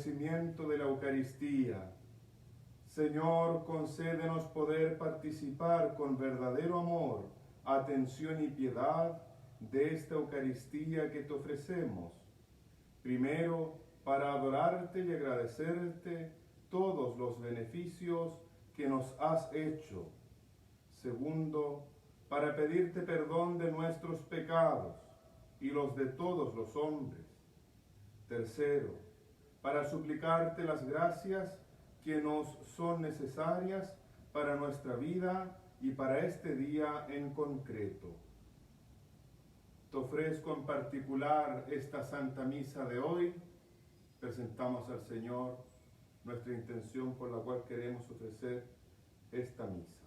ofrecimiento de la Eucaristía. Señor, concédenos poder participar con verdadero amor, atención y piedad de esta Eucaristía que te ofrecemos. Primero, para adorarte y agradecerte todos los beneficios que nos has hecho. Segundo, para pedirte perdón de nuestros pecados y los de todos los hombres. Tercero, para suplicarte las gracias que nos son necesarias para nuestra vida y para este día en concreto. Te ofrezco en particular esta Santa Misa de hoy. Presentamos al Señor nuestra intención por la cual queremos ofrecer esta misa.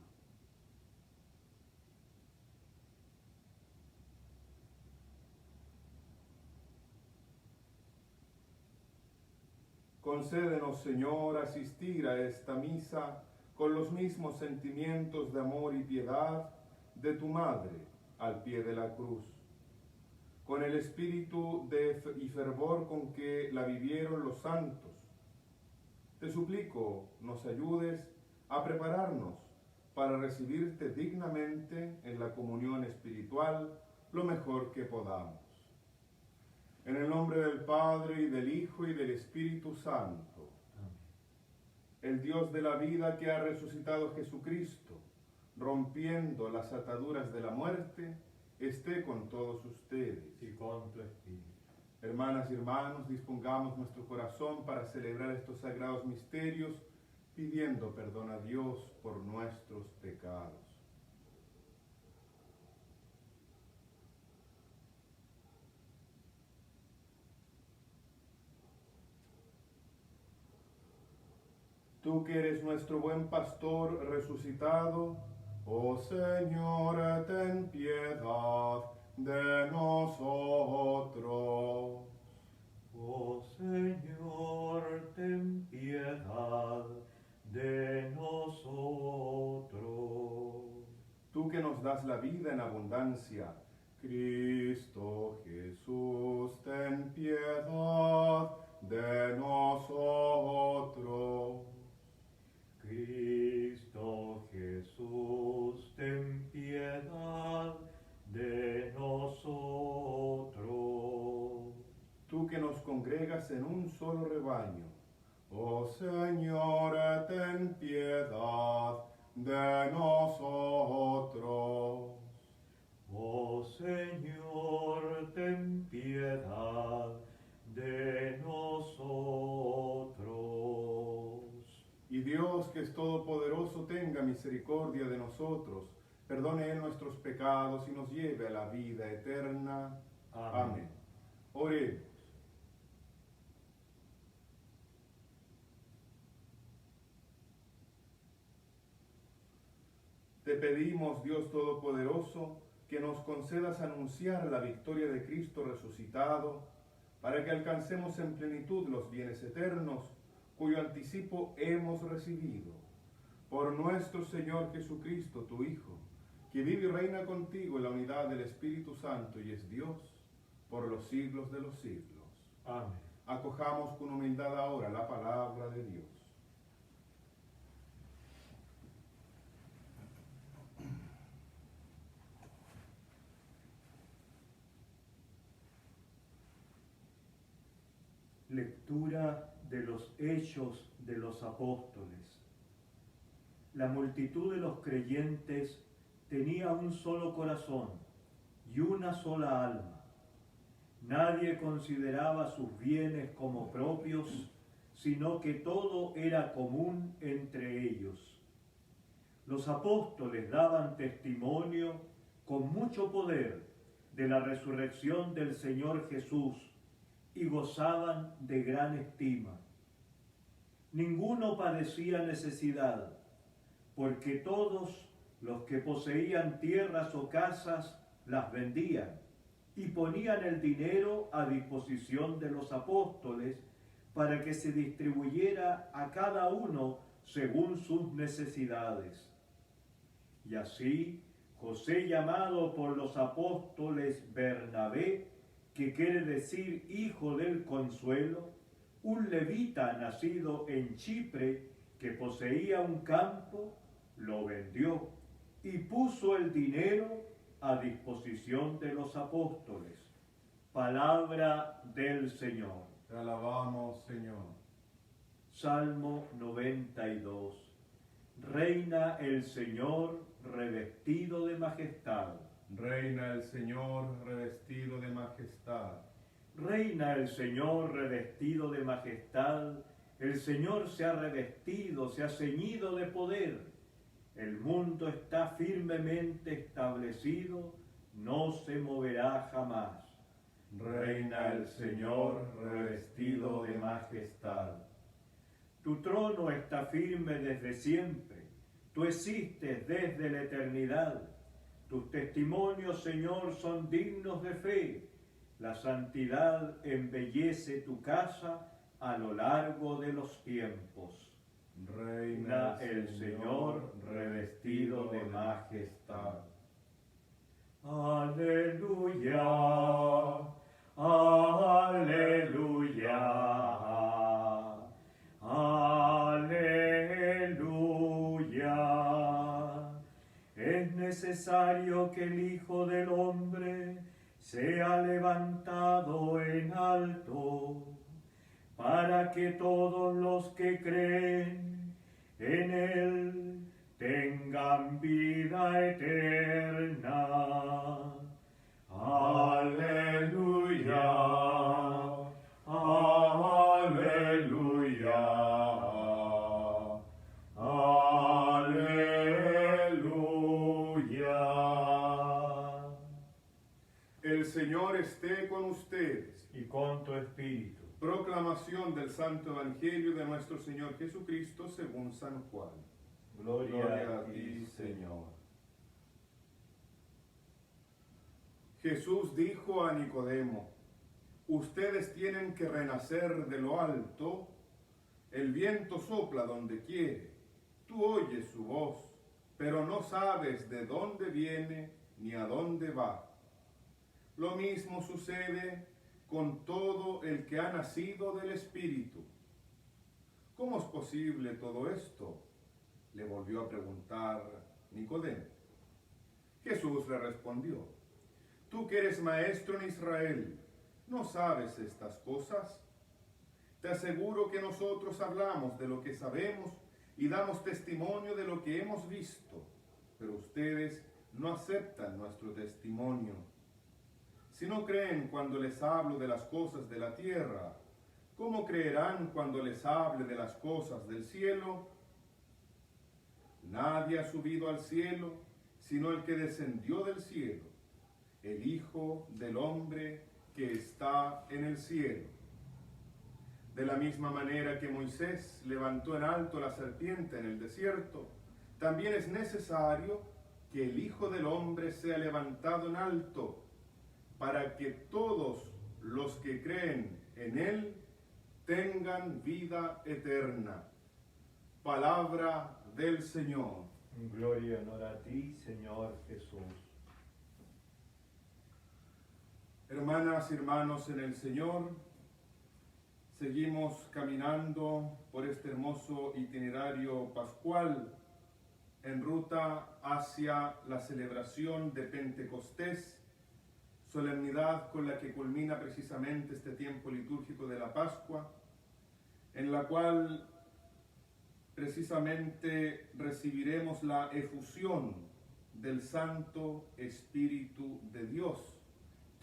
Concédenos, Señor, asistir a esta misa con los mismos sentimientos de amor y piedad de tu Madre al pie de la cruz, con el espíritu y fervor con que la vivieron los santos. Te suplico, nos ayudes a prepararnos para recibirte dignamente en la comunión espiritual lo mejor que podamos. En el nombre del Padre, y del Hijo, y del Espíritu Santo. Amén. El Dios de la vida que ha resucitado a Jesucristo, rompiendo las ataduras de la muerte, esté con todos ustedes. Y con tu espíritu. Hermanas y hermanos, dispongamos nuestro corazón para celebrar estos sagrados misterios, pidiendo perdón a Dios por nuestros pecados. Tú que eres nuestro buen pastor resucitado, oh Señor, ten piedad de nosotros. Oh Señor, ten piedad de nosotros. Tú que nos das la vida en abundancia, Cristo Jesús, ten piedad de nosotros. Cristo Jesús, ten piedad de nosotros. Tú que nos congregas en un solo rebaño, oh Señor, ten piedad de nosotros. Oh Señor, ten piedad de nosotros. Y Dios, que es todopoderoso, tenga misericordia de nosotros, perdone Él nuestros pecados y nos lleve a la vida eterna. Amén. Oremos. Te pedimos, Dios Todopoderoso, que nos concedas anunciar la victoria de Cristo resucitado, para que alcancemos en plenitud los bienes eternos, cuyo anticipo hemos recibido. Por nuestro Señor Jesucristo, tu Hijo, que vive y reina contigo en la unidad del Espíritu Santo y es Dios, por los siglos de los siglos. Amén. Acojamos con humildad ahora la palabra de Dios. Lectura de los Hechos de los Apóstoles. La multitud de los creyentes tenía un solo corazón y una sola alma. Nadie consideraba sus bienes como propios, sino que todo era común entre ellos. Los apóstoles daban testimonio con mucho poder de la resurrección del Señor Jesús, y gozaban de gran estima. Ninguno padecía necesidad, porque todos los que poseían tierras o casas las vendían y ponían el dinero a disposición de los apóstoles para que se distribuyera a cada uno según sus necesidades. Y así José, llamado por los apóstoles Bernabé, que quiere decir hijo del consuelo, un levita nacido en Chipre que poseía un campo, lo vendió y puso el dinero a disposición de los apóstoles. Palabra del Señor. Te alabamos, Señor. Salmo 92. Reina el Señor revestido de majestad. Reina el Señor revestido de majestad. Reina el Señor revestido de majestad. El Señor se ha revestido, se ha ceñido de poder. El mundo está firmemente establecido, no se moverá jamás. Reina el Señor revestido de majestad. Tu trono está firme desde siempre, tú existes desde la eternidad. Tus testimonios, Señor, son dignos de fe. La santidad embellece tu casa a lo largo de los tiempos. Reina el Señor revestido de majestad. Aleluya, aleluya, aleluya. Es necesario que el Hijo del Hombre sea levantado en alto, para que todos los que creen en Él tengan vida eterna. Aleluya, aleluya, aleluya. El Señor esté con ustedes. Y con tu espíritu. Proclamación del Santo Evangelio de nuestro Señor Jesucristo según San Juan. Gloria a ti, Señor. Jesús dijo a Nicodemo: ustedes tienen que renacer de lo alto. El viento sopla donde quiere. Tú oyes su voz, pero no sabes de dónde viene ni a dónde va. Lo mismo sucede con todo el que ha nacido del Espíritu. ¿Cómo es posible todo esto?, le volvió a preguntar Nicodemo. Jesús le respondió: tú que eres maestro en Israel, ¿no sabes estas cosas? Te aseguro que nosotros hablamos de lo que sabemos y damos testimonio de lo que hemos visto, pero ustedes no aceptan nuestro testimonio. Si no creen cuando les hablo de las cosas de la tierra, ¿cómo creerán cuando les hable de las cosas del cielo? Nadie ha subido al cielo, sino el que descendió del cielo, el Hijo del Hombre que está en el cielo. De la misma manera que Moisés levantó en alto la serpiente en el desierto, también es necesario que el Hijo del Hombre sea levantado en alto, para que todos los que creen en Él tengan vida eterna. Palabra del Señor. Gloria y honor a ti, Señor Jesús. Hermanas y hermanos en el Señor, seguimos caminando por este hermoso itinerario pascual en ruta hacia la celebración de Pentecostés, solemnidad con la que culmina precisamente este tiempo litúrgico de la Pascua, en la cual precisamente recibiremos la efusión del Santo Espíritu de Dios,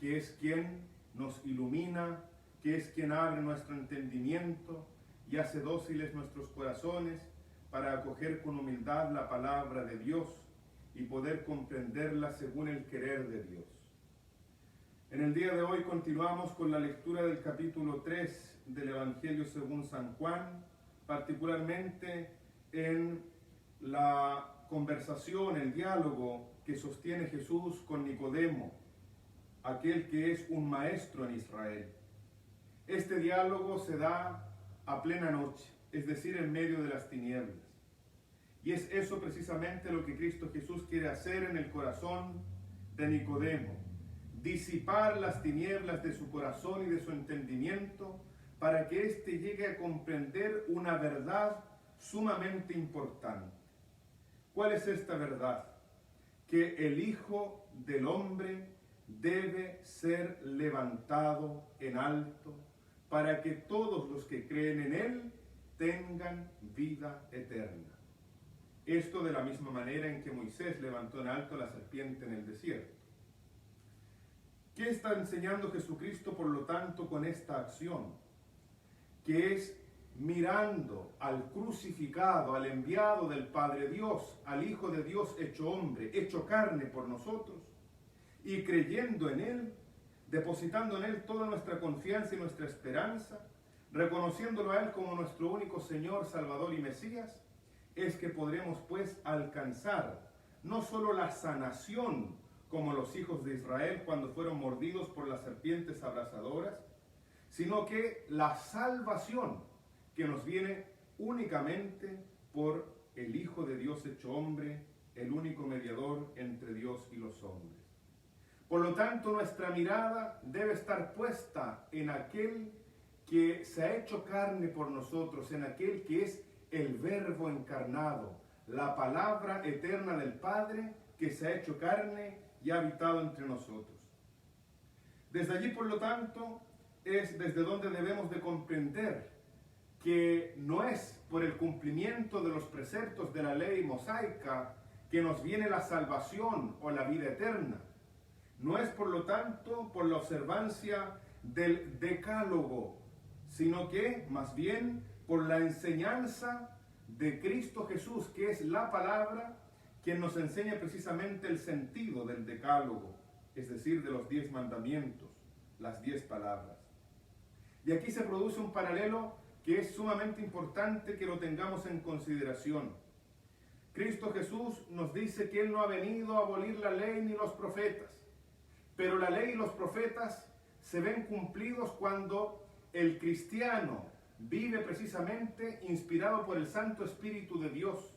que es quien nos ilumina, que es quien abre nuestro entendimiento y hace dóciles nuestros corazones para acoger con humildad la palabra de Dios y poder comprenderla según el querer de Dios. En el día de hoy continuamos con la lectura del capítulo 3 del Evangelio según San Juan, particularmente en la conversación, el diálogo que sostiene Jesús con Nicodemo, aquel que es un maestro en Israel. Este diálogo se da a plena noche, es decir, en medio de las tinieblas. Y es eso precisamente lo que Cristo Jesús quiere hacer en el corazón de Nicodemo: disipar las tinieblas de su corazón y de su entendimiento para que éste llegue a comprender una verdad sumamente importante. ¿Cuál es esta verdad? Que el Hijo del Hombre debe ser levantado en alto para que todos los que creen en Él tengan vida eterna. Esto de la misma manera en que Moisés levantó en alto la serpiente en el desierto. ¿Qué está enseñando Jesucristo, por lo tanto, con esta acción? Que es mirando al crucificado, al enviado del Padre Dios, al Hijo de Dios hecho hombre, hecho carne por nosotros, y creyendo en Él, depositando en Él toda nuestra confianza y nuestra esperanza, reconociéndolo a Él como nuestro único Señor, Salvador y Mesías, es que podremos pues alcanzar no solo la sanación como los hijos de Israel cuando fueron mordidos por las serpientes abrasadoras, sino que la salvación que nos viene únicamente por el Hijo de Dios hecho hombre, el único mediador entre Dios y los hombres. Por lo tanto, nuestra mirada debe estar puesta en aquel que se ha hecho carne por nosotros, en aquel que es el Verbo encarnado, la palabra eterna del Padre que se ha hecho carne y ha habitado entre nosotros. Desde allí, por lo tanto, es desde donde debemos de comprender que no es por el cumplimiento de los preceptos de la ley mosaica que nos viene la salvación o la vida eterna. No es, por lo tanto, por la observancia del decálogo, sino que, más bien, por la enseñanza de Cristo Jesús, que es la palabra, quien nos enseña precisamente el sentido del decálogo, es decir, de los 10 mandamientos, las 10 palabras. Y aquí se produce un paralelo que es sumamente importante que lo tengamos en consideración. Cristo Jesús nos dice que Él no ha venido a abolir la ley ni los profetas, pero la ley y los profetas se ven cumplidos cuando el cristiano vive precisamente inspirado por el Santo Espíritu de Dios,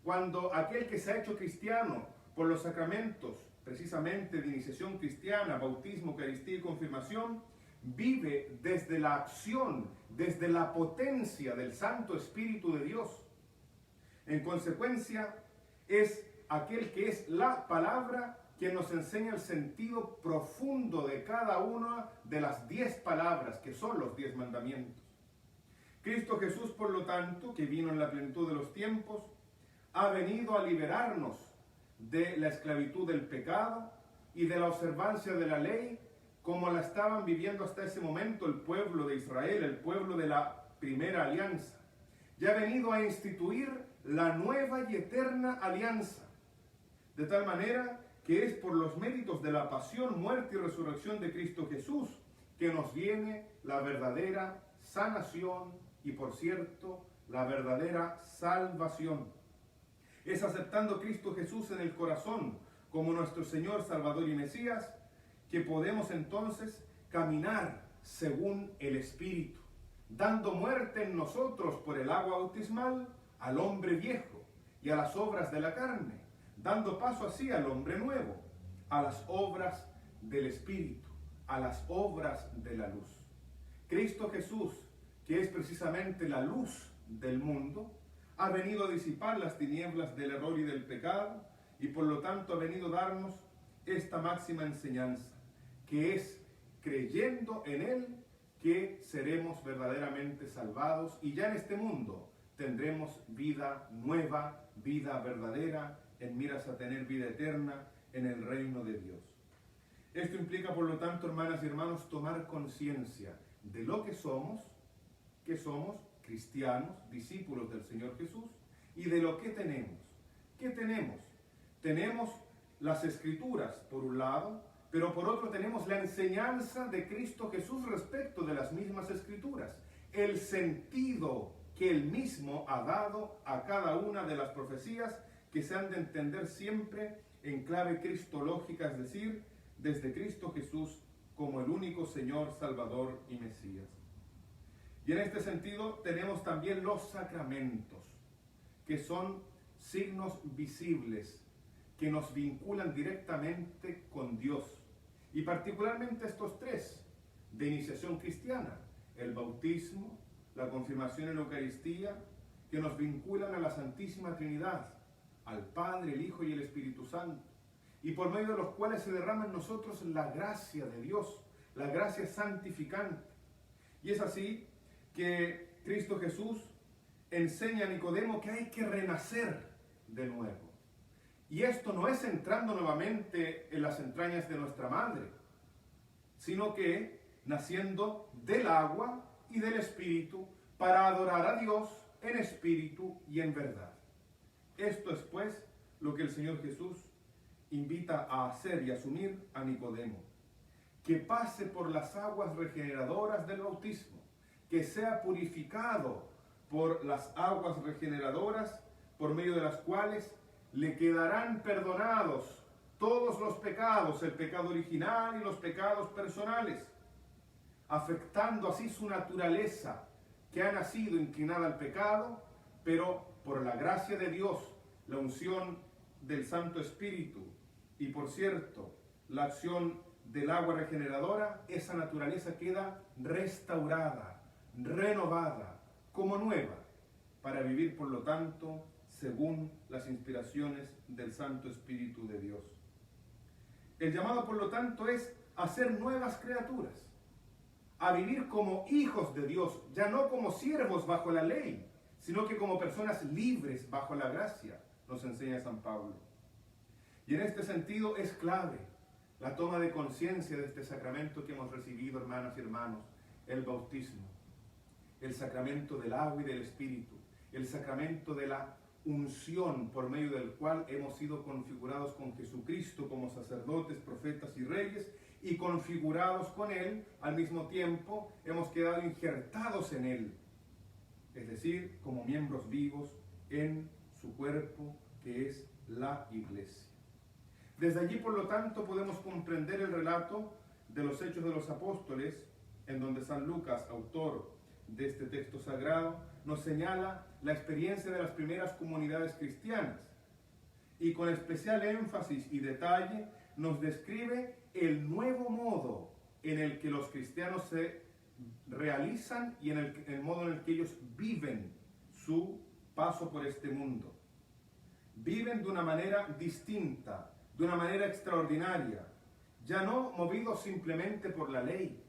cuando aquel que se ha hecho cristiano por los sacramentos, precisamente de iniciación cristiana, bautismo, Eucaristía y confirmación, vive desde la acción, desde la potencia del Santo Espíritu de Dios. En consecuencia, es aquel que es la palabra quien nos enseña el sentido profundo de cada una de las 10 palabras, que son los 10 mandamientos. Cristo Jesús, por lo tanto, que vino en la plenitud de los tiempos, ha venido a liberarnos de la esclavitud del pecado y de la observancia de la ley, como la estaban viviendo hasta ese momento el pueblo de Israel, el pueblo de la primera alianza. Y ha venido a instituir la nueva y eterna alianza, de tal manera que es por los méritos de la pasión, muerte y resurrección de Cristo Jesús que nos viene la verdadera sanación y, por cierto, la verdadera salvación. Es aceptando a Cristo Jesús en el corazón como nuestro Señor, Salvador y Mesías, que podemos entonces caminar según el Espíritu, dando muerte en nosotros por el agua bautismal al hombre viejo y a las obras de la carne, dando paso así al hombre nuevo, a las obras del Espíritu, a las obras de la luz. Cristo Jesús, que es precisamente la luz del mundo, ha venido a disipar las tinieblas del error y del pecado, y por lo tanto ha venido a darnos esta máxima enseñanza, que es creyendo en Él que seremos verdaderamente salvados, y ya en este mundo tendremos vida nueva, vida verdadera, en miras a tener vida eterna en el reino de Dios. Esto implica, por lo tanto, hermanas y hermanos, tomar conciencia de lo que somos cristianos, discípulos del Señor Jesús, y de lo que tenemos. ¿Qué tenemos? Tenemos las Escrituras, por un lado, pero por otro tenemos la enseñanza de Cristo Jesús respecto de las mismas Escrituras, el sentido que Él mismo ha dado a cada una de las profecías, que se han de entender siempre en clave cristológica, es decir, desde Cristo Jesús como el único Señor, Salvador y Mesías. Y en este sentido tenemos también los sacramentos, que son signos visibles que nos vinculan directamente con Dios. Y particularmente estos 3 de iniciación cristiana, el bautismo, la confirmación en la Eucaristía, que nos vinculan a la Santísima Trinidad, al Padre, el Hijo y el Espíritu Santo, y por medio de los cuales se derrama en nosotros la gracia de Dios, la gracia santificante. Y es así que Cristo Jesús enseña a Nicodemo que hay que renacer de nuevo. Y esto no es entrando nuevamente en las entrañas de nuestra madre, sino que naciendo del agua y del Espíritu para adorar a Dios en espíritu y en verdad. Esto es pues lo que el Señor Jesús invita a hacer y asumir a Nicodemo, que pase por las aguas regeneradoras del bautismo, que sea purificado por las aguas regeneradoras por medio de las cuales le quedarán perdonados todos los pecados, el pecado original y los pecados personales, afectando así su naturaleza, que ha nacido inclinada al pecado, pero por la gracia de Dios, la unción del Santo Espíritu y, por cierto, la acción del agua regeneradora, esa naturaleza queda restaurada, renovada, como nueva, para vivir, por lo tanto, según las inspiraciones del Santo Espíritu de Dios. El llamado, por lo tanto, es a ser nuevas criaturas, a vivir como hijos de Dios, ya no como siervos bajo la ley, sino que como personas libres bajo la gracia, nos enseña San Pablo. Y en este sentido es clave la toma de conciencia de este sacramento que hemos recibido, hermanas y hermanos, el bautismo, el sacramento del agua y del Espíritu, el sacramento de la unción por medio del cual hemos sido configurados con Jesucristo como sacerdotes, profetas y reyes, y configurados con Él, al mismo tiempo hemos quedado injertados en Él, es decir, como miembros vivos en su cuerpo, que es la Iglesia. Desde allí, por lo tanto, podemos comprender el relato de los Hechos de los Apóstoles, en donde San Lucas, autor de este texto sagrado, nos señala la experiencia de las primeras comunidades cristianas y con especial énfasis y detalle nos describe el nuevo modo en el que los cristianos se realizan y en el modo en el que ellos viven su paso por este mundo. Viven de una manera distinta, de una manera extraordinaria, ya no movidos simplemente por la ley,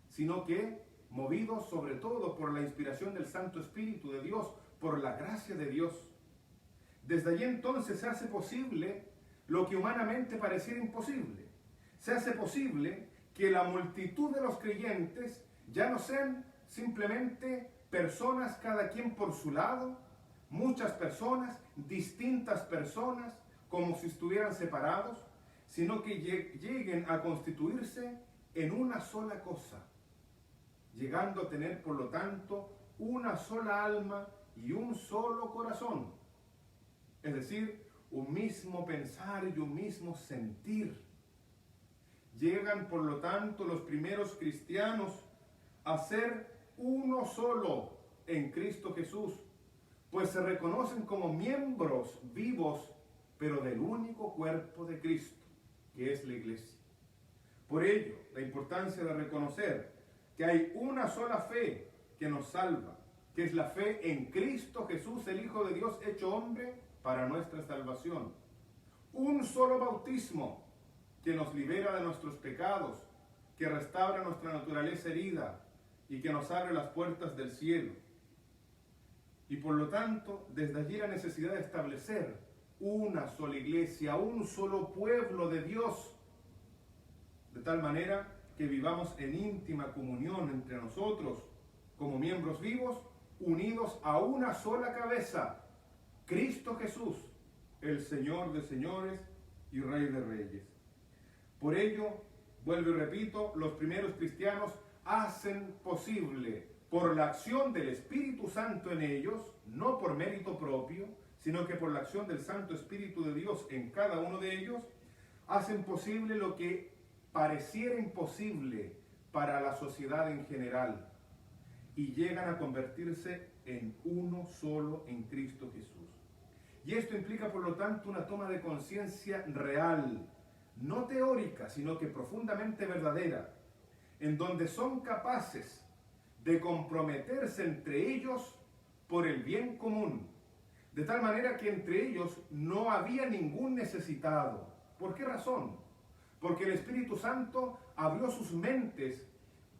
sino que movidos sobre todo por la inspiración del Santo Espíritu de Dios, por la gracia de Dios. Desde allí entonces se hace posible lo que humanamente pareciera imposible. Se hace posible que la multitud de los creyentes ya no sean simplemente personas cada quien por su lado, muchas personas, distintas personas, como si estuvieran separados, sino que lleguen a constituirse en una sola cosa, llegando a tener, por lo tanto, una sola alma y un solo corazón. Es decir, un mismo pensar y un mismo sentir. Llegan, por lo tanto, los primeros cristianos a ser uno solo en Cristo Jesús, pues se reconocen como miembros vivos, pero del único cuerpo de Cristo, que es la Iglesia. Por ello, la importancia de reconocer que hay una sola fe que nos salva, que es la fe en Cristo Jesús, el Hijo de Dios hecho hombre, para nuestra salvación. Un solo bautismo que nos libera de nuestros pecados, que restaura nuestra naturaleza herida y que nos abre las puertas del cielo. Y por lo tanto, desde allí la necesidad de establecer una sola iglesia, un solo pueblo de Dios, de tal manera que vivamos en íntima comunión entre nosotros, como miembros vivos, unidos a una sola cabeza, Cristo Jesús, el Señor de señores y Rey de reyes. Por ello, vuelvo y repito, los primeros cristianos hacen posible, por la acción del Espíritu Santo en ellos, no por mérito propio, sino que por la acción del Santo Espíritu de Dios en cada uno de ellos, hacen posible lo que pareciera imposible para la sociedad en general, y llegan a convertirse en uno solo en Cristo Jesús. Y esto implica, por lo tanto, una toma de conciencia real, no teórica, sino que profundamente verdadera, en donde son capaces de comprometerse entre ellos por el bien común, de tal manera que entre ellos no había ningún necesitado. ¿Por qué razón? Porque el Espíritu Santo abrió sus mentes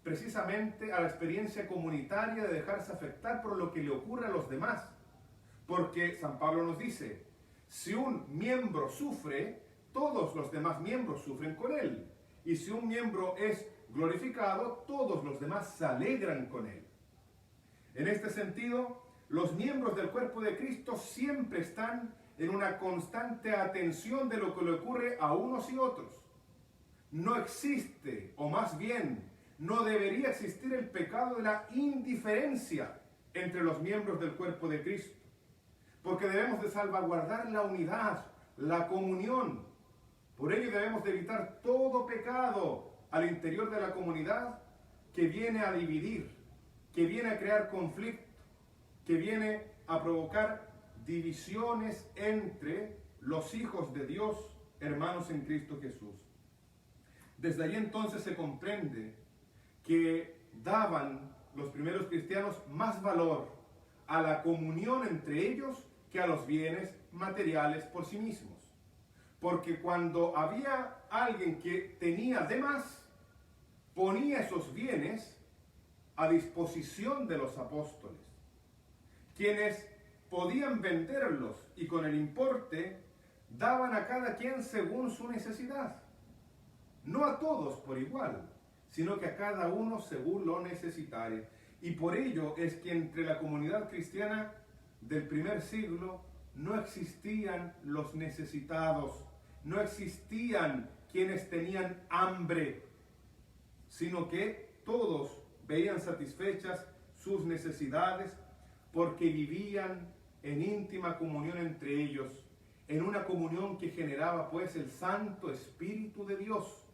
precisamente a la experiencia comunitaria de dejarse afectar por lo que le ocurre a los demás. Porque San Pablo nos dice, si un miembro sufre, todos los demás miembros sufren con él. Y si un miembro es glorificado, todos los demás se alegran con él. En este sentido, los miembros del cuerpo de Cristo siempre están en una constante atención de lo que le ocurre a unos y otros. No existe, o más bien, no debería existir el pecado de la indiferencia entre los miembros del cuerpo de Cristo, porque debemos de salvaguardar la unidad, la comunión. Por ello debemos de evitar todo pecado al interior de la comunidad que viene a dividir, que viene a crear conflicto, que viene a provocar divisiones entre los hijos de Dios, hermanos en Cristo Jesús. Desde allí entonces se comprende que daban los primeros cristianos más valor a la comunión entre ellos que a los bienes materiales por sí mismos. Porque cuando había alguien que tenía de más, ponía esos bienes a disposición de los apóstoles, quienes podían venderlos y con el importe daban a cada quien según su necesidad. No a todos por igual, sino que a cada uno según lo necesitare. Y por ello es que entre la comunidad cristiana del primer siglo no existían los necesitados, no existían quienes tenían hambre, sino que todos veían satisfechas sus necesidades porque vivían en íntima comunión entre ellos, en una comunión que generaba pues el Santo Espíritu de Dios.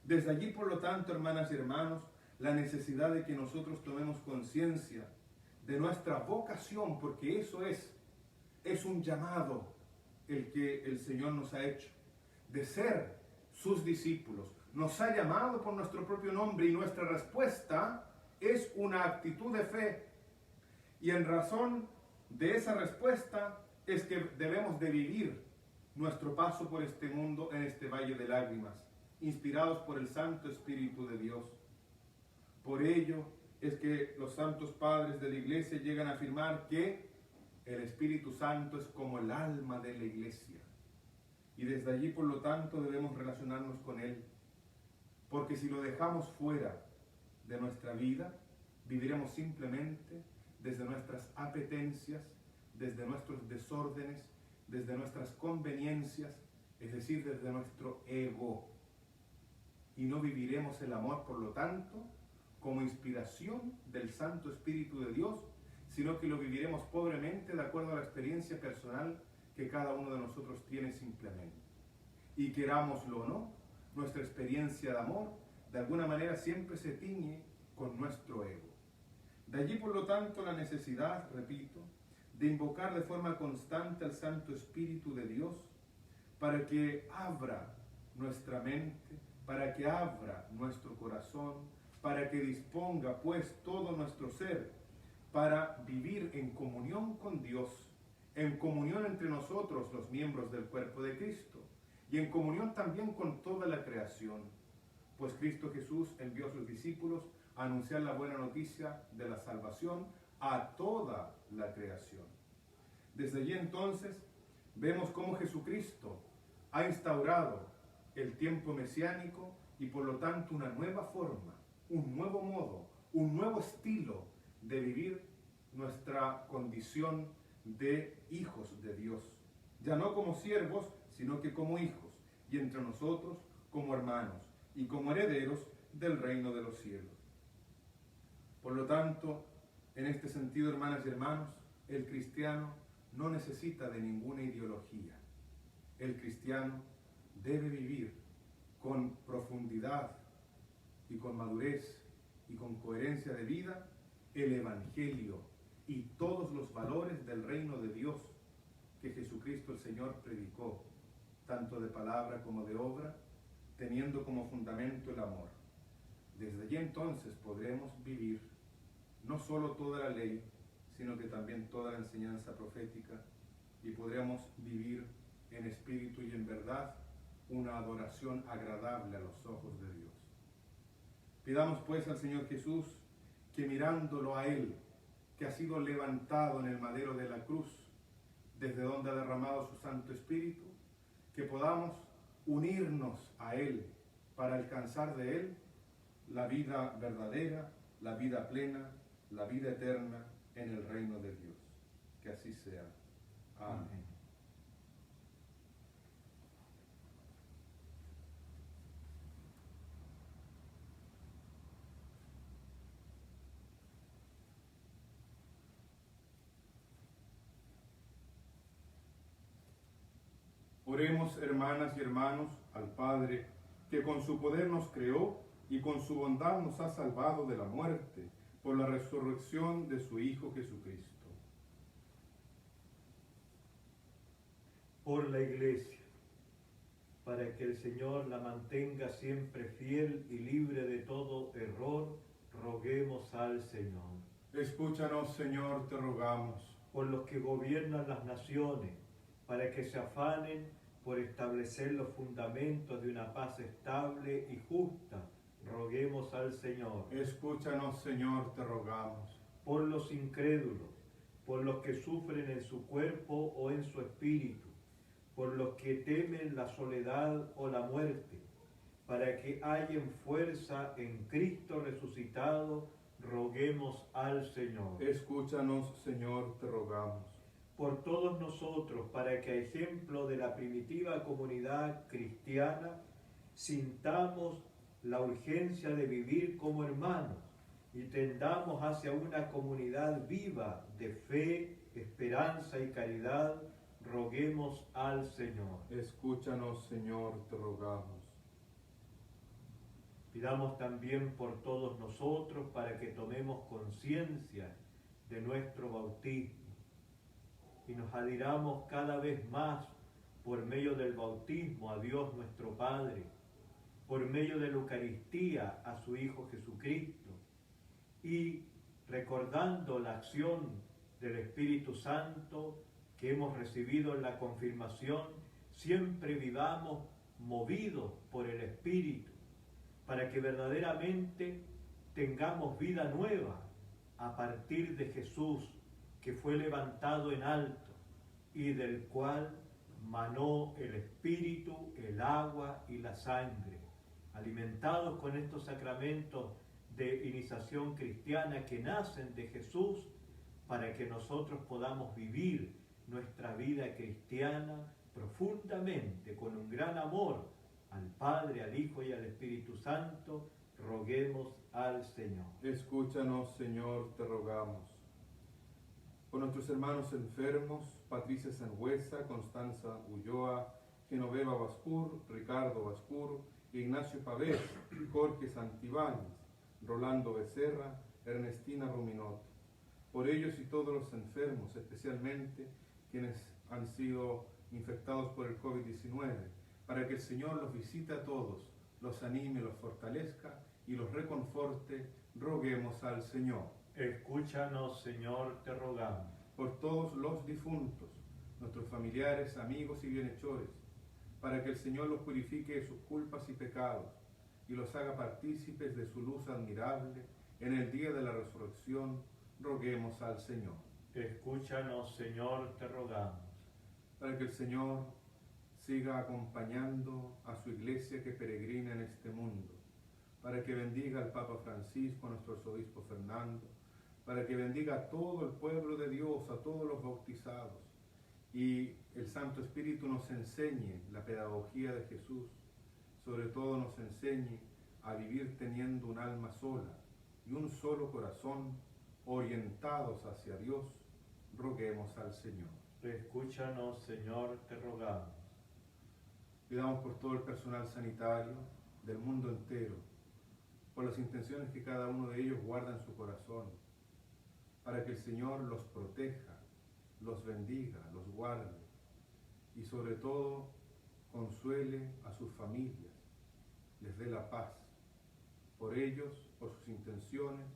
Desde allí, por lo tanto, hermanas y hermanos, la necesidad de que nosotros tomemos conciencia de nuestra vocación, porque eso es un llamado el que el Señor nos ha hecho, de ser sus discípulos. Nos ha llamado por nuestro propio nombre y nuestra respuesta es una actitud de fe. Y en razón de esa respuesta es que debemos de vivir nuestro paso por este mundo en este valle de lágrimas, inspirados por el Santo Espíritu de Dios. Por ello es que los santos padres de la Iglesia llegan a afirmar que el Espíritu Santo es como el alma de la Iglesia. Y desde allí, por lo tanto, debemos relacionarnos con Él. Porque si lo dejamos fuera de nuestra vida, viviremos simplemente desde nuestras apetencias, desde nuestros desórdenes, desde nuestras conveniencias, es decir, desde nuestro ego. Y no viviremos el amor, por lo tanto, como inspiración del Santo Espíritu de Dios, sino que lo viviremos pobremente de acuerdo a la experiencia personal que cada uno de nosotros tiene simplemente. Y querámoslo o no, nuestra experiencia de amor, de alguna manera siempre se tiñe con nuestro ego. De allí, por lo tanto, la necesidad, repito, de invocar de forma constante al Santo Espíritu de Dios para que abra nuestra mente, para que abra nuestro corazón, para que disponga pues todo nuestro ser para vivir en comunión con Dios, en comunión entre nosotros los miembros del cuerpo de Cristo y en comunión también con toda la creación, pues Cristo Jesús envió a sus discípulos a anunciar la buena noticia de la salvación a toda la creación. Desde allí entonces vemos cómo Jesucristo ha instaurado el tiempo mesiánico y por lo tanto una nueva forma, un nuevo modo, un nuevo estilo de vivir nuestra condición de hijos de Dios. Ya no como siervos, sino que como hijos, y entre nosotros como hermanos y como herederos del reino de los cielos. Por lo tanto, en este sentido, hermanas y hermanos, el cristiano no necesita de ninguna ideología. El cristiano debe vivir con profundidad y con madurez y con coherencia de vida el Evangelio y todos los valores del reino de Dios que Jesucristo el Señor predicó, tanto de palabra como de obra, teniendo como fundamento el amor. Desde allí entonces podremos vivir no solo toda la ley, sino que también toda la enseñanza profética, y podremos vivir en espíritu y en verdad una adoración agradable a los ojos de Dios. Pidamos pues al Señor Jesús que mirándolo a Él, que ha sido levantado en el madero de la cruz, desde donde ha derramado su Santo Espíritu, que podamos unirnos a Él para alcanzar de Él la vida verdadera, la vida plena, la vida eterna en el reino de Dios. Que así sea. Amén. Oremos, hermanas y hermanos, al Padre, que con su poder nos creó y con su bondad nos ha salvado de la muerte, por la resurrección de su Hijo Jesucristo. Por la Iglesia, para que el Señor la mantenga siempre fiel y libre de todo error, roguemos al Señor. Escúchanos, Señor, te rogamos. Por los que gobiernan las naciones, para que se afanen por establecer los fundamentos de una paz estable y justa, roguemos al Señor. Escúchanos, Señor, te rogamos. Por los incrédulos, por los que sufren en su cuerpo o en su espíritu, por los que temen la soledad o la muerte, para que hallen fuerza en Cristo resucitado, roguemos al Señor. Escúchanos, Señor, te rogamos. Por todos nosotros, para que a ejemplo de la primitiva comunidad cristiana, sintamos la urgencia de vivir como hermanos y tendamos hacia una comunidad viva de fe, esperanza y caridad, roguemos al Señor. Escúchanos, Señor, te rogamos. Pidamos también por todos nosotros para que tomemos conciencia de nuestro bautismo y nos adhiramos cada vez más por medio del bautismo a Dios nuestro Padre, por medio de la Eucaristía a su Hijo Jesucristo, y recordando la acción del Espíritu Santo que hemos recibido en la confirmación, siempre vivamos movidos por el Espíritu, para que verdaderamente tengamos vida nueva a partir de Jesús, que fue levantado en alto y del cual manó el Espíritu, el agua y la sangre. Alimentados con estos sacramentos de iniciación cristiana que nacen de Jesús, para que nosotros podamos vivir nuestra vida cristiana profundamente, con un gran amor al Padre, al Hijo y al Espíritu Santo, roguemos al Señor. Escúchanos, Señor, te rogamos. Por nuestros hermanos enfermos, Patricia Sangüesa, Constanza Ulloa, Genoveva Bascur, Ricardo Bascur, Ignacio Pavés, Jorge Santibáñez, Rolando Becerra, Ernestina Ruminot. Por ellos y todos los enfermos, especialmente quienes han sido infectados por el COVID-19, para que el Señor los visite a todos, los anime, los fortalezca y los reconforte, roguemos al Señor. Escúchanos, Señor, te rogamos. Por todos los difuntos, nuestros familiares, amigos y bienhechores, para que el Señor los purifique de sus culpas y pecados y los haga partícipes de su luz admirable en el día de la resurrección, roguemos al Señor. Escúchanos, Señor, te rogamos. Para que el Señor siga acompañando a su iglesia que peregrina en este mundo, para que bendiga al Papa Francisco, a nuestro arzobispo Fernando, para que bendiga a todo el pueblo de Dios, a todos los bautizados, y el Santo Espíritu nos enseñe la pedagogía de Jesús, sobre todo nos enseñe a vivir teniendo un alma sola y un solo corazón, orientados hacia Dios, roguemos al Señor. Escúchanos, Señor, te rogamos. Pidamos por todo el personal sanitario del mundo entero, por las intenciones que cada uno de ellos guarda en su corazón, para que el Señor los proteja, los bendiga, los guarde y sobre todo consuele a sus familias, les dé la paz. Por por ellos, por sus intenciones,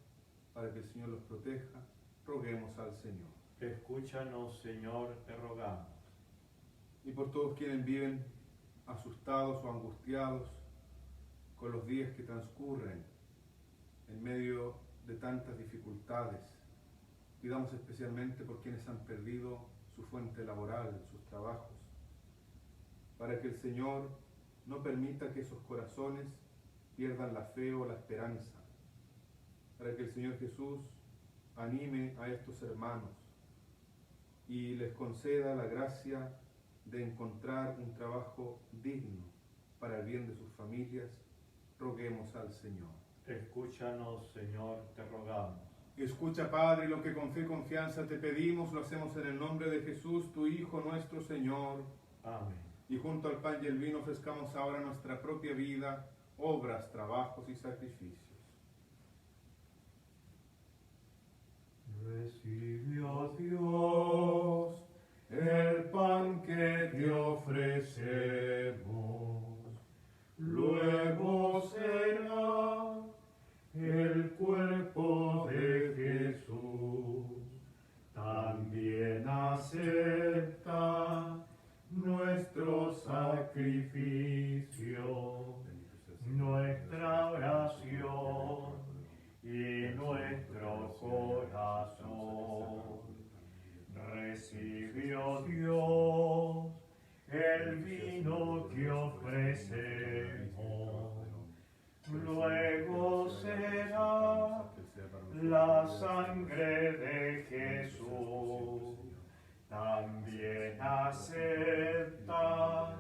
para que el Señor los proteja. Roguemos al Señor. Escúchanos, Señor, te rogamos. Y por todos quienes viven asustados o angustiados con los días que transcurren en medio de tantas dificultades. Pidamos especialmente por quienes han perdido su fuente laboral, sus trabajos, para que el Señor no permita que esos corazones pierdan la fe o la esperanza, para que el Señor Jesús anime a estos hermanos y les conceda la gracia de encontrar un trabajo digno para el bien de sus familias. Roguemos al Señor. Escúchanos, Señor, te rogamos. Escucha, Padre, lo que con fe y confianza te pedimos, lo hacemos en el nombre de Jesús, tu Hijo, nuestro Señor. Amén. Y junto al pan y el vino ofrezcamos ahora nuestra propia vida, obras, trabajos y sacrificios. Recibe, oh Dios, el pan que te ofrecemos, luego será el cuerpo de Jesús. También acepta nuestro sacrificio, nuestra oración y nuestro corazón. Recibe, oh Dios, el vino que ofrecemos, luego será la sangre de Jesús. También acepta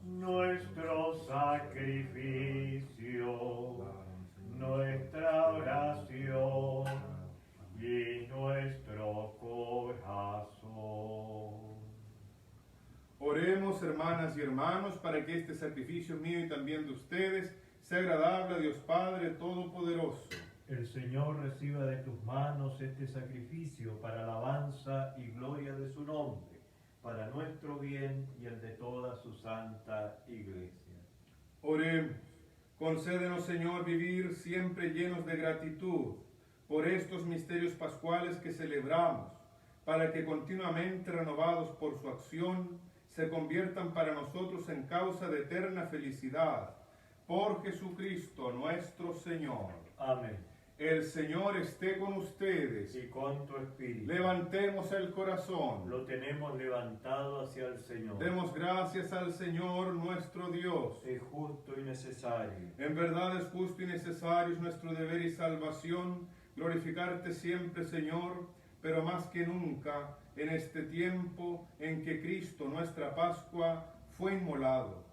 nuestro sacrificio, nuestra oración y nuestro corazón. Oremos, hermanas y hermanos, para que este sacrificio mío y también de ustedes sea agradable a Dios Padre Todopoderoso. El Señor reciba de tus manos este sacrificio para alabanza y gloria de su nombre, para nuestro bien y el de toda su santa Iglesia. Oremos. Concédenos, Señor, vivir siempre llenos de gratitud por estos misterios pascuales que celebramos, para que continuamente renovados por su acción, se conviertan para nosotros en causa de eterna felicidad. Por Jesucristo nuestro Señor. Amén. El Señor esté con ustedes. Y con tu espíritu. Levantemos el corazón. Lo tenemos levantado hacia el Señor. Demos gracias al Señor nuestro Dios. Es justo y necesario. En verdad es justo y necesario, es nuestro deber y salvación, glorificarte siempre, Señor, pero más que nunca en este tiempo en que Cristo, nuestra Pascua, fue inmolado.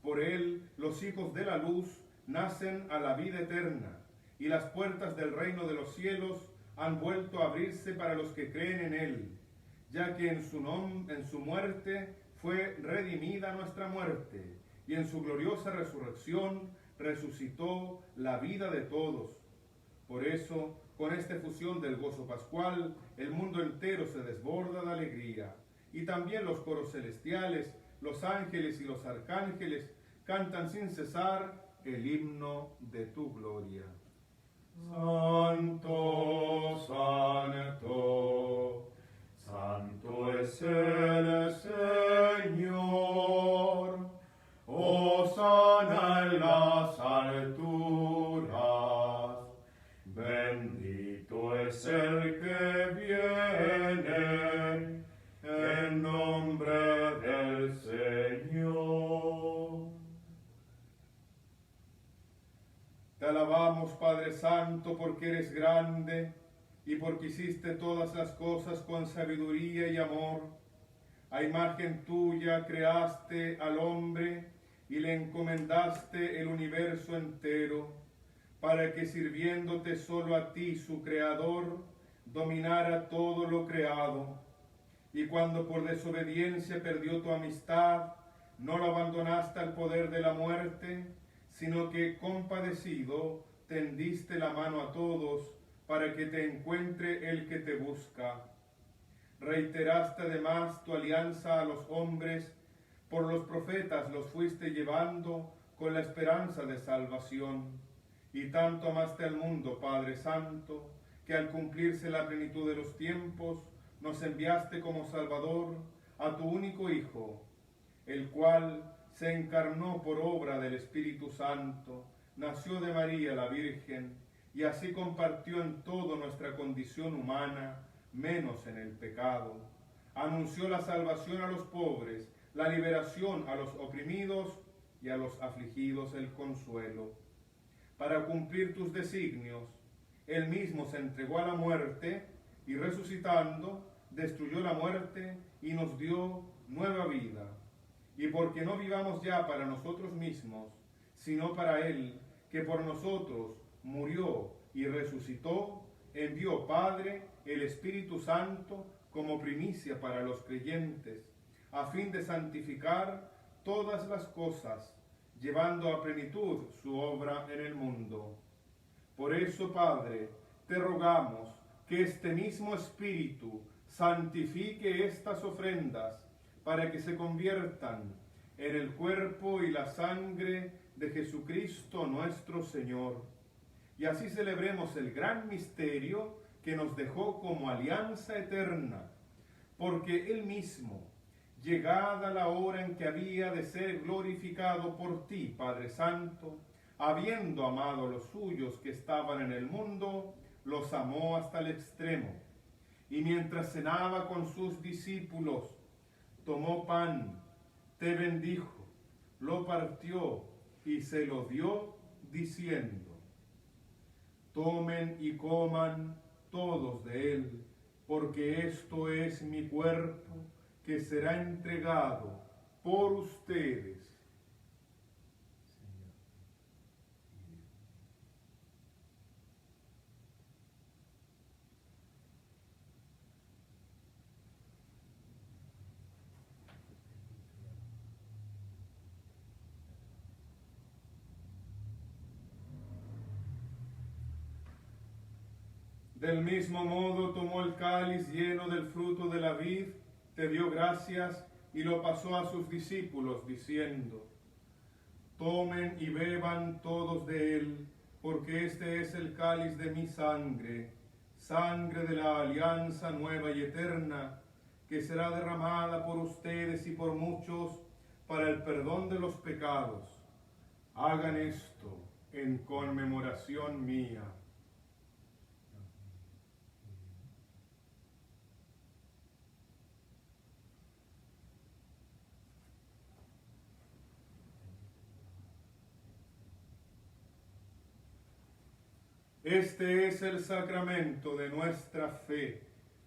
Por él, los hijos de la luz nacen a la vida eterna, y las puertas del reino de los cielos han vuelto a abrirse para los que creen en él, ya que en su muerte fue redimida nuestra muerte, y en su gloriosa resurrección resucitó la vida de todos. Por eso, con esta efusión del gozo pascual, el mundo entero se desborda de alegría, y también los coros celestiales, los ángeles y los arcángeles cantan sin cesar el himno de tu gloria. Santo, santo, santo es el Señor. Hosana en las alturas. Bendito es el que viene en nombre del Señor. Te alabamos, Padre Santo, porque eres grande y porque hiciste todas las cosas con sabiduría y amor. A imagen tuya creaste al hombre y le encomendaste el universo entero, para que sirviéndote solo a ti, su Creador, dominara todo lo creado. Y cuando por desobediencia perdió tu amistad, no lo abandonaste al poder de la muerte, sino que compadecido tendiste la mano a todos para que te encuentre el que te busca. Reiteraste además tu alianza a los hombres, por los profetas los fuiste llevando con la esperanza de salvación, Y tanto amaste al mundo, Padre Santo, que al cumplirse la plenitud de los tiempos, nos enviaste como Salvador a tu único Hijo, el cual se encarnó por obra del Espíritu Santo, nació de María la Virgen, y así compartió en todo nuestra condición humana, menos en el pecado. Anunció la salvación a los pobres, la liberación a los oprimidos y a los afligidos el consuelo. Para cumplir tus designios, él mismo se entregó a la muerte y resucitando, destruyó la muerte y nos dio nueva vida. Y porque no vivamos ya para nosotros mismos, sino para Él, que por nosotros murió y resucitó, envió Padre el Espíritu Santo como primicia para los creyentes, a fin de santificar todas las cosas, llevando a plenitud su obra en el mundo. Por eso, Padre, te rogamos que este mismo Espíritu santifique estas ofrendas para que se conviertan en el cuerpo y la sangre de Jesucristo nuestro Señor. Y así celebremos el gran misterio que nos dejó como alianza eterna, porque Él mismo, llegada la hora en que había de ser glorificado por ti, Padre Santo, habiendo amado a los suyos que estaban en el mundo, los amó hasta el extremo. Y mientras cenaba con sus discípulos, tomó pan, te bendijo, lo partió y se lo dio, diciendo: tomen y coman todos de él, porque esto es mi cuerpo, que será entregado por ustedes. Del mismo modo tomó el cáliz lleno del fruto de la vid, te dio gracias y lo pasó a sus discípulos, diciendo: tomen y beban todos de él, porque este es el cáliz de mi sangre, sangre de la alianza nueva y eterna, que será derramada por ustedes y por muchos para el perdón de los pecados. Hagan esto en conmemoración mía. Este es el sacramento de nuestra fe.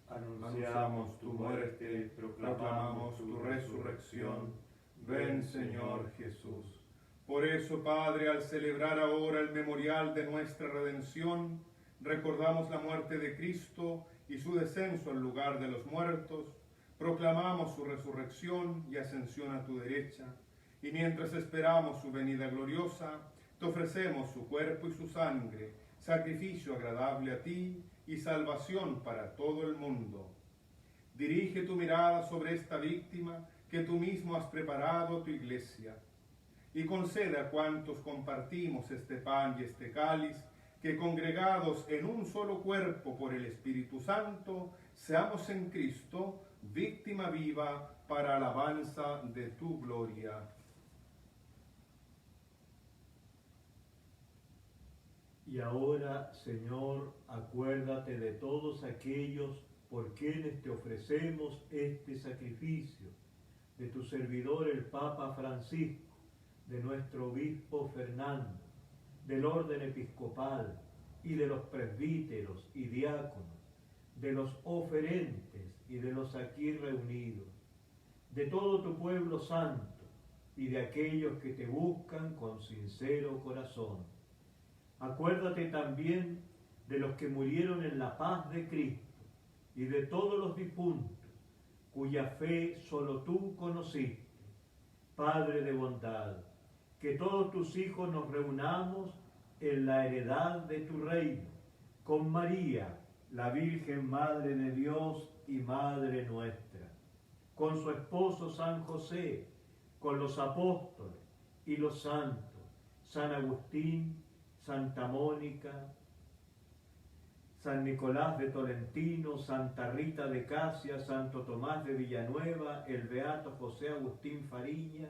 Anunciamos tu muerte, proclamamos tu resurrección. Ven, Señor Jesús. Por eso, Padre, al celebrar ahora el memorial de nuestra redención, recordamos la muerte de Cristo y su descenso al lugar de los muertos, proclamamos su resurrección y ascensión a tu derecha, y mientras esperamos su venida gloriosa, te ofrecemos su cuerpo y su sangre, sacrificio agradable a ti y salvación para todo el mundo. Dirige tu mirada sobre esta víctima que tú mismo has preparado a tu iglesia, y concede a cuantos compartimos este pan y este cáliz, que congregados en un solo cuerpo por el Espíritu Santo, seamos en Cristo víctima viva para alabanza de tu gloria. Y ahora, Señor, acuérdate de todos aquellos por quienes te ofrecemos este sacrificio, de tu servidor el Papa Francisco, de nuestro obispo Fernando, del orden episcopal y de los presbíteros y diáconos, de los oferentes y de los aquí reunidos, de todo tu pueblo santo y de aquellos que te buscan con sincero corazón. Acuérdate también de los que murieron en la paz de Cristo y de todos los difuntos, cuya fe solo tú conociste. Padre de bondad, que todos tus hijos nos reunamos en la heredad de tu reino, con María, la Virgen Madre de Dios y Madre nuestra, con su esposo San José, con los apóstoles y los santos, San Agustín, Santa Mónica, San Nicolás de Tolentino, Santa Rita de Casia, Santo Tomás de Villanueva, el Beato José Agustín Fariña,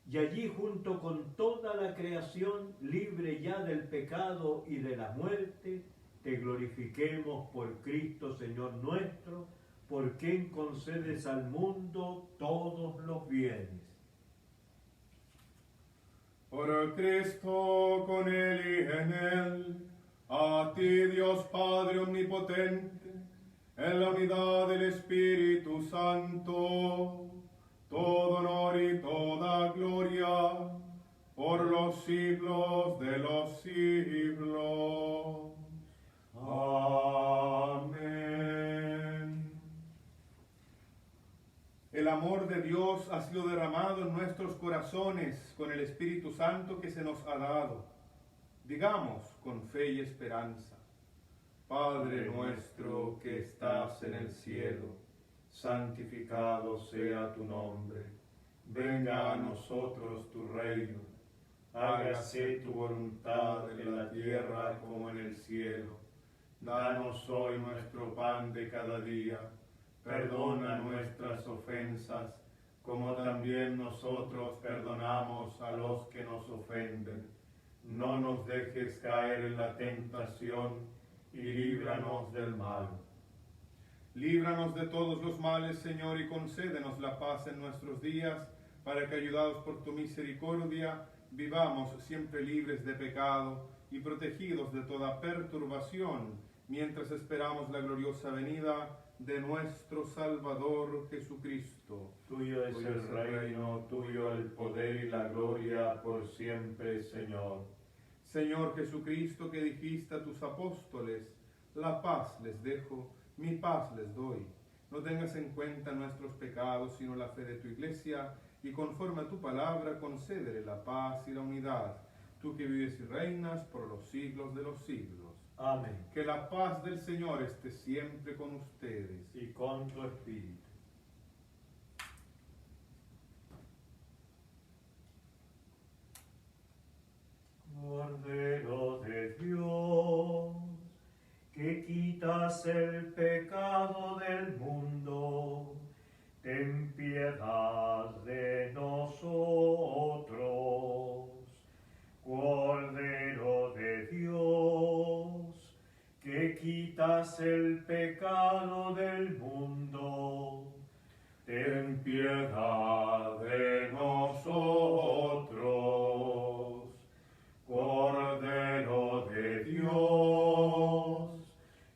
y allí junto con toda la creación libre ya del pecado y de la muerte, te glorifiquemos por Cristo Señor nuestro, por quien concedes al mundo todos los bienes. Por Cristo, con Él y en Él, a ti Dios Padre Omnipotente, en la unidad del Espíritu Santo, todo honor y toda gloria, por los siglos de los siglos. Amén. El amor de Dios ha sido derramado en nuestros corazones con el Espíritu Santo que se nos ha dado. Digamos con fe y esperanza: Padre nuestro que estás en el cielo, santificado sea tu nombre. Venga a nosotros tu reino. Hágase tu voluntad en la tierra como en el cielo. Danos hoy nuestro pan de cada día. Perdona nuestras ofensas, como también nosotros perdonamos a los que nos ofenden. No nos dejes caer en la tentación y líbranos del mal. Líbranos de todos los males, Señor, y concédenos la paz en nuestros días, para que, ayudados por tu misericordia, vivamos siempre libres de pecado y protegidos de toda perturbación, mientras esperamos la gloriosa venida de nuestro Salvador Jesucristo. Tuyo es el reino, tuyo el poder y la gloria por siempre, Señor. Señor Jesucristo, que dijiste a tus apóstoles: la paz les dejo, mi paz les doy. No tengas en cuenta nuestros pecados, sino la fe de tu Iglesia, y conforme a tu palabra, concédele la paz y la unidad. Tú que vives y reinas por los siglos de los siglos. Amén. Que la paz del Señor esté siempre con ustedes. Y con tu espíritu. Cordero de Dios, que quitas el pecado del mundo, ten piedad de nosotros. Cordero de Dios, que quitas el pecado del mundo, ten piedad de nosotros. Cordero de Dios,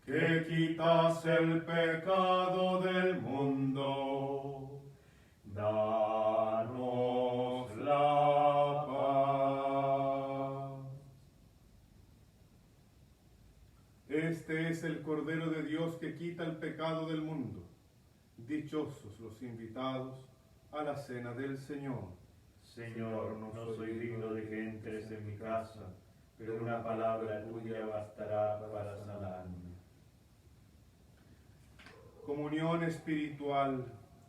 que quitas el pecado del mundo, danos la paz. Este es el Cordero de Dios que quita el pecado del mundo. Dichosos los invitados a la cena del Señor. Señor, no soy digno de que entres en mi casa, pero una palabra tuya bastará para sanarme. Comunión espiritual.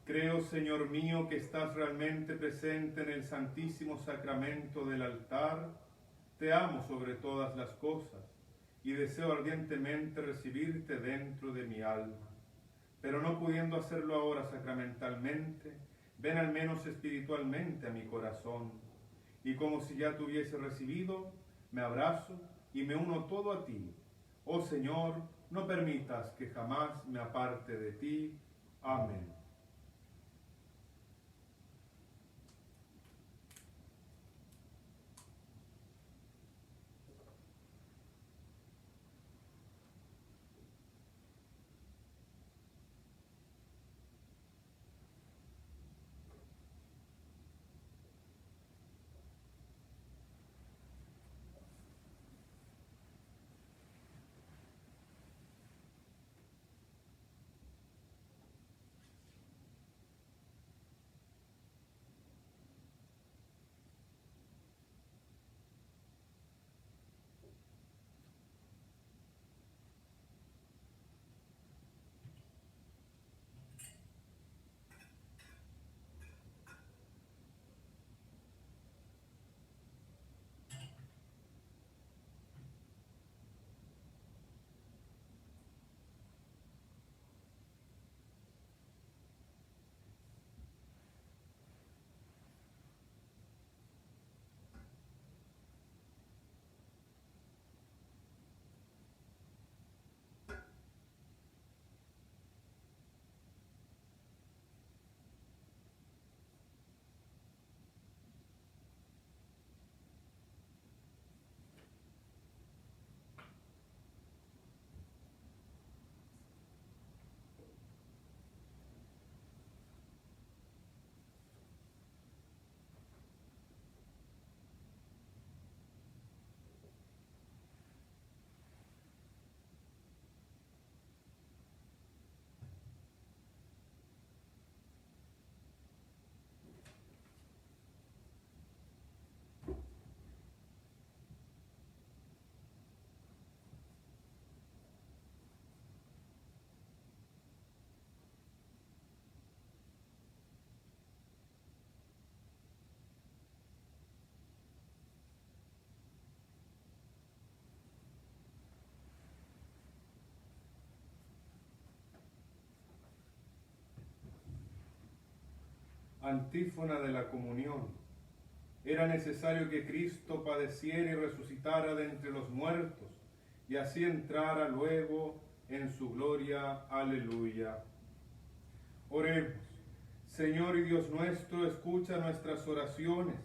Creo, Señor mío, que estás realmente presente en el Santísimo Sacramento del altar. Te amo sobre todas las cosas y deseo ardientemente recibirte dentro de mi alma. Pero no pudiendo hacerlo ahora sacramentalmente, ven al menos espiritualmente a mi corazón, y como si ya te hubiese recibido, me abrazo y me uno todo a ti. Oh Señor, no permitas que jamás me aparte de ti. Amén. Antífona de la comunión. Era necesario que Cristo padeciera y resucitara de entre los muertos, y así entrara luego en su gloria. Aleluya. Oremos. Señor y Dios nuestro, escucha nuestras oraciones,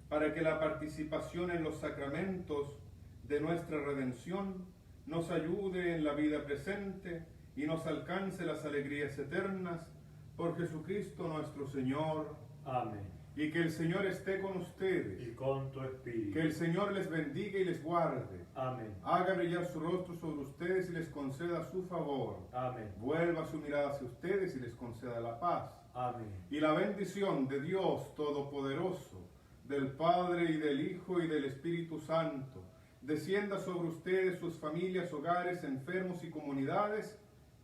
para que la participación en los sacramentos de nuestra redención nos ayude en la vida presente y nos alcance las alegrías eternas, por Jesucristo nuestro Señor. Amén. Y que el Señor esté con ustedes. Y con tu espíritu. Que el Señor les bendiga y les guarde. Amén. Haga brillar su rostro sobre ustedes y les conceda su favor. Amén. Vuelva su mirada hacia ustedes y les conceda la paz. Amén. Y la bendición de Dios Todopoderoso, del Padre y del Hijo y del Espíritu Santo, descienda sobre ustedes, sus familias, hogares, enfermos y comunidades,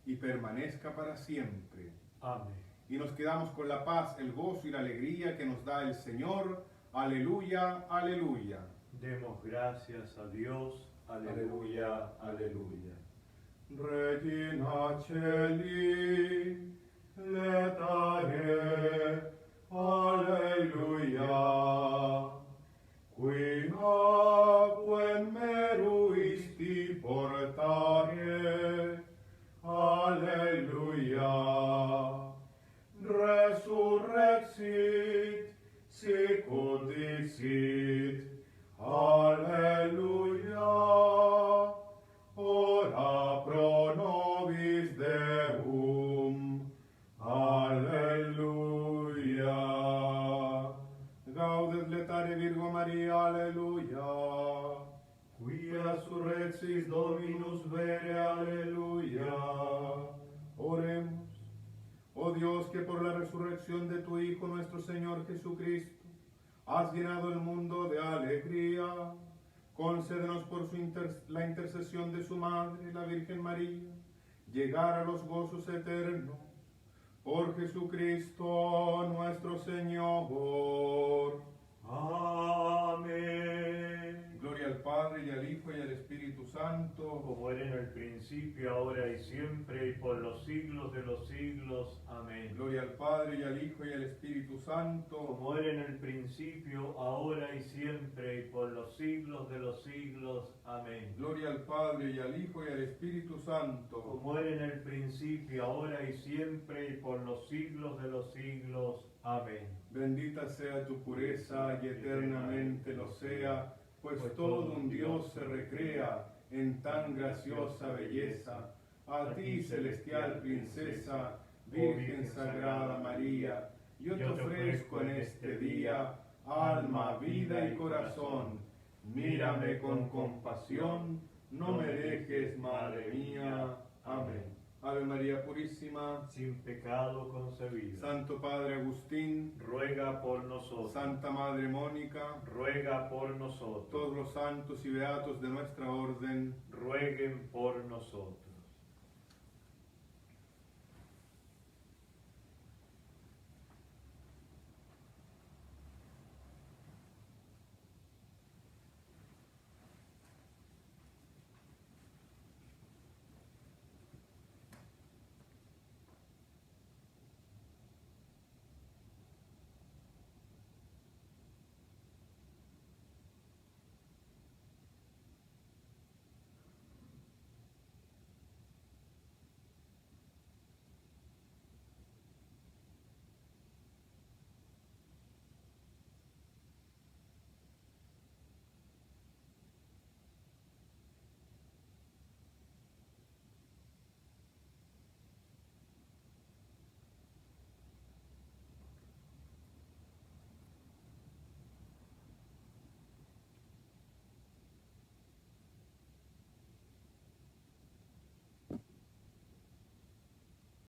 y permanezca para siempre. Amén. Y nos quedamos con la paz, el gozo y la alegría que nos da el Señor. Aleluya, aleluya. Demos gracias a Dios. Aleluya, aleluya. Regina Celi, letare, aleluya. Qui aquem meruisti portare, aleluya. Resurrexit, sicut dixit, aleluya. Ora pro nobis Deum, aleluya. Gaudet letare Virgo Maria, aleluya. Quia surrexis Dominus vere, aleluya. Oremos. Oh Dios, que por la resurrección de tu Hijo nuestro Señor Jesucristo has llenado el mundo de alegría, concédenos por la intercesión de su Madre, la Virgen María, llegar a los gozos eternos. Por Jesucristo nuestro Señor. Amén. Gloria al Padre, y al Hijo, y al Espíritu Santo. Como era en el principio, ahora y siempre, y por los siglos de los siglos. Amén. Gloria al Padre, y al Hijo, y al Espíritu Santo. Como era en el principio, ahora y siempre, y por los siglos de los siglos. Amén. Gloria al Padre, y al Hijo, y al Espíritu Santo. Como era en el principio, ahora y siempre, y por los siglos de los siglos. Amén. Bendita sea tu pureza, y eternamente lo sea, pues todo un Dios se recrea en tan graciosa belleza. A ti, celestial princesa, Virgen Sagrada María, yo te ofrezco en este día alma, vida y corazón. Mírame con compasión, no me dejes, Madre mía. Amén. Ave María Purísima, sin pecado concebida. Santo Padre Agustín, ruega por nosotros. Santa Madre Mónica, ruega por nosotros. Todos los santos y beatos de nuestra orden, rueguen por nosotros.